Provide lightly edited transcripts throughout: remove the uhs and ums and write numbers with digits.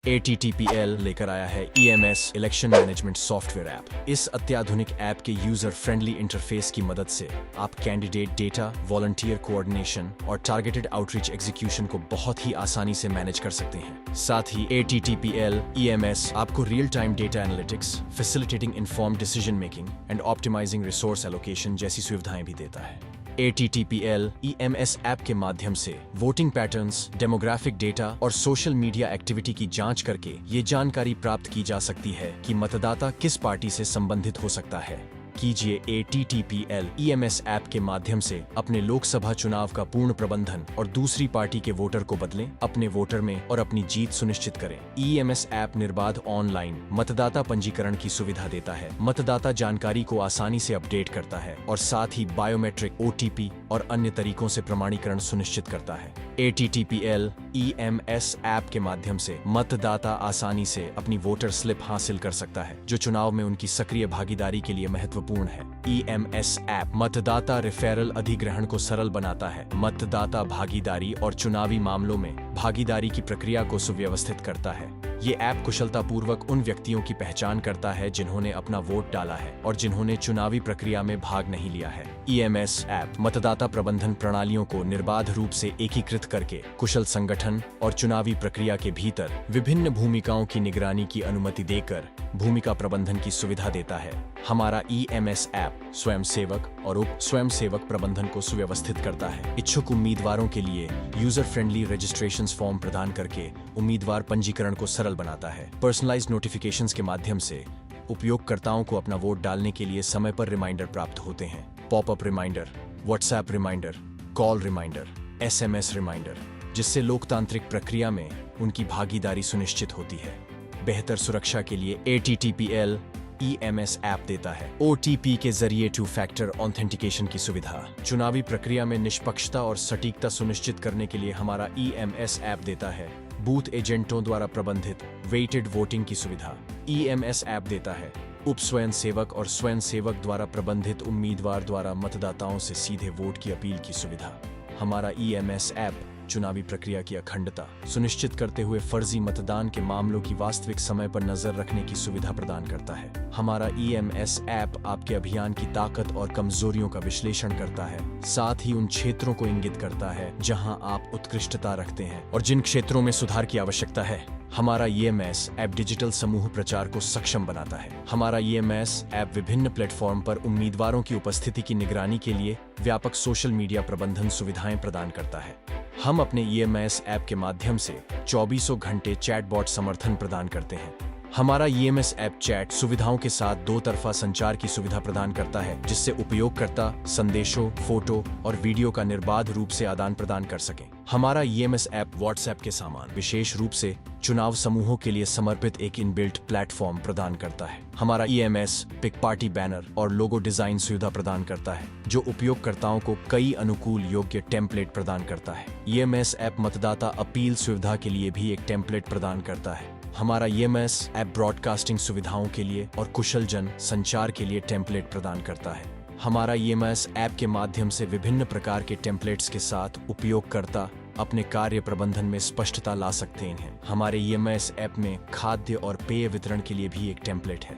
ATTPL लेकर आया है EMS election management software app. इस अत्याधुनिक ऐप के यूजर फ्रेंडली इंटरफेस की मदद से आप कैंडिडेट डेटा, वॉलंटियर कोऑर्डिनेशन और टारगेटेड आउटरीच एग्जीक्यूशन को बहुत ही आसानी से मैनेज कर सकते हैं। साथ ही ATTPL EMS आपको real time data analytics, facilitating informed decision making and optimising resource allocation जैसी सुविधाएं भी देता है। ATTPL EMS ऐप के माध्यम से वोटिंग पैटर्न्स, डेमोग्राफिक डेटा और सोशल मीडिया एक्टिविटी की जांच करके ये जानकारी प्राप्त की जा सकती है कि मतदाता किस पार्टी से संबंधित हो सकता है। कीजिए ATTPL EMS ऐप के माध्यम से अपने लोकसभा चुनाव का पूर्ण प्रबंधन और दूसरी पार्टी के वोटर को बदलें, अपने वोटर में और अपनी जीत सुनिश्चित करें। EMS ऐप निर्बाध ऑनलाइन मतदाता पंजीकरण की सुविधा देता है, मतदाता जानकारी को आसानी से अपडेट करता है और साथ ही बायोमेट्रिक, OTP और अन्य तरीकों से प्रमाणीकरण सुनिश्चित करता है। ATTPL EMS ऐप के माध्यम से मतदाता आसानी से अपनी वोटर स्लिप हासिल कर सकता है, जो चुनाव में उनकी सक्रिय भागीदारी के लिए महत्वपूर्ण है। EMS ऐप मतदाता रेफरल अधिग्रहण को सरल बनाता है, मतदाता भागीदारी और चुनावी मामलों में भागीदारी की प्रक्रिया को सुव्यवस्थित करता है। ये ऐप कुशलतापूर्वक उन व्यक्तियों की पहचान करता है जिन्होंने अपना वोट डाला है और जिन्होंने चुनावी प्रक्रिया में भाग नहीं लिया है। EMS ऐप मतदाता प्रबंधन प्रणालियों को निर्बाध रूप से एकीकृत करके कुशल संगठन और चुनावी प्रक्रिया के भीतर विभिन्न भूमिकाओं की निगरानी की अनुमति देकर भूमिका प्रबंधन की सुविधा देता है। हमारा EMS ऐप स्वयंसेवक और उप स्वयंसेवक प्रबंधन को सुव्यवस्थित करता है। इच्छुक उम्मीदवारों के लिए यूजर फ्रेंडली रजिस्ट्रेशन फॉर्म प्रदान करके उम्मीदवार पंजीकरण को सरल बनाता है। पर्सनलाइज्ड नोटिफिकेशंस के माध्यम से उपयोगकर्ताओं को अपना वोट डालने के लिए समय पर रिमाइंडर प्राप्त होते हैं। Popup reminder, WhatsApp reminder, call reminder, SMS reminder, जिससे लोकतांत्रिक प्रक्रिया में उनकी भागीदारी सुनिश्चित होती है। बेहतर सुरक्षा के लिए ATTPL EMS ऐप देता है OTP के जरिए 2-फैक्टर ऑथेंटिकेशन की सुविधा। चुनावी प्रक्रिया में निष्पक्षता और सटीकता सुनिश्चित करने के लिए हमारा EMS ऐप देता है बूथ एजेंटों द्वारा प्रबंधित वेटेड वोटिंग की सुविधा। EMS ऐप देता है उप स्वयंसेवक और स्वयंसेवक द्वारा प्रबंधित उम्मीदवार द्वारा मतदाताओं से सीधे वोट की अपील की सुविधा। हमारा EMS ऐप चुनावी प्रक्रिया की अखंडता सुनिश्चित करते हुए फर्जी मतदान के मामलों की वास्तविक समय पर नजर रखने की सुविधा प्रदान करता है। हमारा EMS ऐप आपके अभियान की ताकत और कमजोरियों का विश्लेषण करता है, साथ ही उन क्षेत्रों को इंगित करता है जहां आप उत्कृष्टता रखते हैं और जिन क्षेत्रों में सुधार की आवश्यकता है। हमारा EMS ऐप डिजिटल समूह प्रचार को सक्षम बनाता है। हमारा EMS ऐप विभिन्न प्लेटफॉर्म पर उम्मीदवारों की उपस्थिति की निगरानी के लिए व्यापक सोशल मीडिया प्रबंधन सुविधाएं प्रदान करता है। हम अपने EMS ऐप के माध्यम से 24 घंटे चैटबॉट समर्थन प्रदान करते हैं। हमारा EMS ऐप चैट सुविधाओं के साथ दो तरफा संचार की सुविधा प्रदान करता है, जिससे उपयोगकर्ता संदेशों, फोटो और वीडियो का निर्बाध रूप से आदान प्रदान कर सकें। हमारा EMS ऐप व्हाट्सएप के समान विशेष रूप से चुनाव समूहों के लिए समर्पित एक इनबिल्ट प्लेटफॉर्म प्रदान करता है। हमारा EMS पिक पार्टी बैनर और लोगो डिजाइन सुविधा प्रदान करता है, जो उपयोगकर्ताओं को कई अनुकूल योग्य टेम्पलेट प्रदान करता है। EMS ऐप मतदाता अपील सुविधा के लिए भी एक टेम्पलेट प्रदान करता है। हमारा EMS ऐप ब्रॉडकास्टिंग सुविधाओं के लिए और कुशल जन संचार के लिए टेम्पलेट प्रदान करता है। हमारा EMS ऐप के माध्यम से विभिन्न प्रकार के टेम्पलेट्स के साथ उपयोगकर्ता अपने कार्य प्रबंधन में स्पष्टता ला सकते हैं। हमारे EMS ऐप में खाद्य और पेय वितरण के लिए भी एक टेम्पलेट है,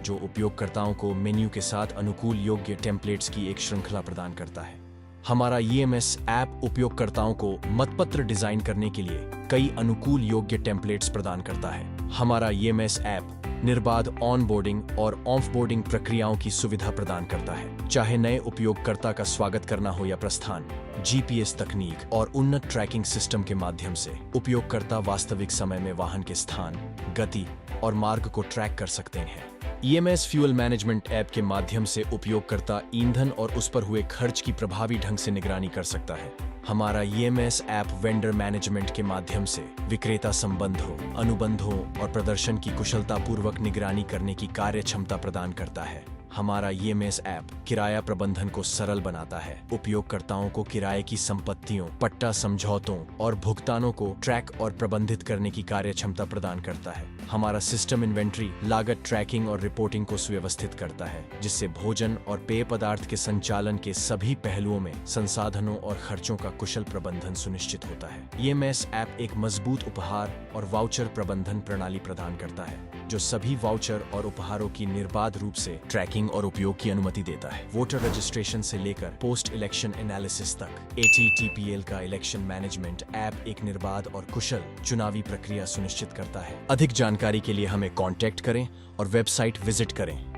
जो उपयोगकर्ताओं को मेन्यू के साथ अनुकूल योग्य टेम्पलेट्स की एक श्रृंखला प्रदान करता है। हमारा EMS ऐप उपयोगकर्ताओं को मतपत्र डिजाइन करने के लिए कई अनुकूल योग्य टेम्पलेट्स प्रदान करता है। हमारा EMS ऐप निर्बाध ऑनबोर्डिंग और ऑफबोर्डिंग प्रक्रियाओं की सुविधा प्रदान करता है। चाहे नए उपयोगकर्ता का स्वागत करना हो या प्रस्थान, GPS तकनीक और उन्नत ट्रैकिंग सिस्टम के माध्यम से उपयोगकर्ता वास्तविक समय में वाहन के स्थान, गति और मार्ग को ट्रैक कर सकते हैं। EMS फ्यूल मैनेजमेंट ऐप के माध्यम से उपयोगकर्ता ईंधन और उस पर हुए खर्च की प्रभावी ढंग से निगरानी कर सकता है। हमारा EMS ऐप वेंडर मैनेजमेंट के माध्यम से विक्रेता संबंधों, अनुबंधों और प्रदर्शन की कुशलतापूर्वक निगरानी करने की कार्य क्षमता प्रदान करता है। हमारा ईएमएस ऐप किराया प्रबंधन को सरल बनाता है। उपयोगकर्ताओं को किराए की संपत्तियों, पट्टा समझौतों और भुगतानों को ट्रैक और प्रबंधित करने की कार्यक्षमता प्रदान करता है। हमारा सिस्टम इन्वेंट्री, लागत ट्रैकिंग और रिपोर्टिंग को सुव्यवस्थित करता है, जिससे भोजन और पेय पदार्थ के संचालन के सभी पहलुओं में संसाधनों और खर्चों का कुशल प्रबंधन सुनिश्चित होता है। ईएमएस ऐप एक मजबूत उपहार और वाउचर प्रबंधन प्रणाली प्रदान करता है, जो सभी वाउचर और उपहारों की निर्बाध रूप से ट्रैकिंग और उपयोग की अनुमति देता है। वोटर रजिस्ट्रेशन से लेकर पोस्ट इलेक्शन एनालिसिस तक ATTPL का इलेक्शन मैनेजमेंट ऐप एक निर्बाध और कुशल चुनावी प्रक्रिया सुनिश्चित करता है। अधिक जानकारी के लिए हमें कांटेक्ट करें और वेबसाइट विजिट करें।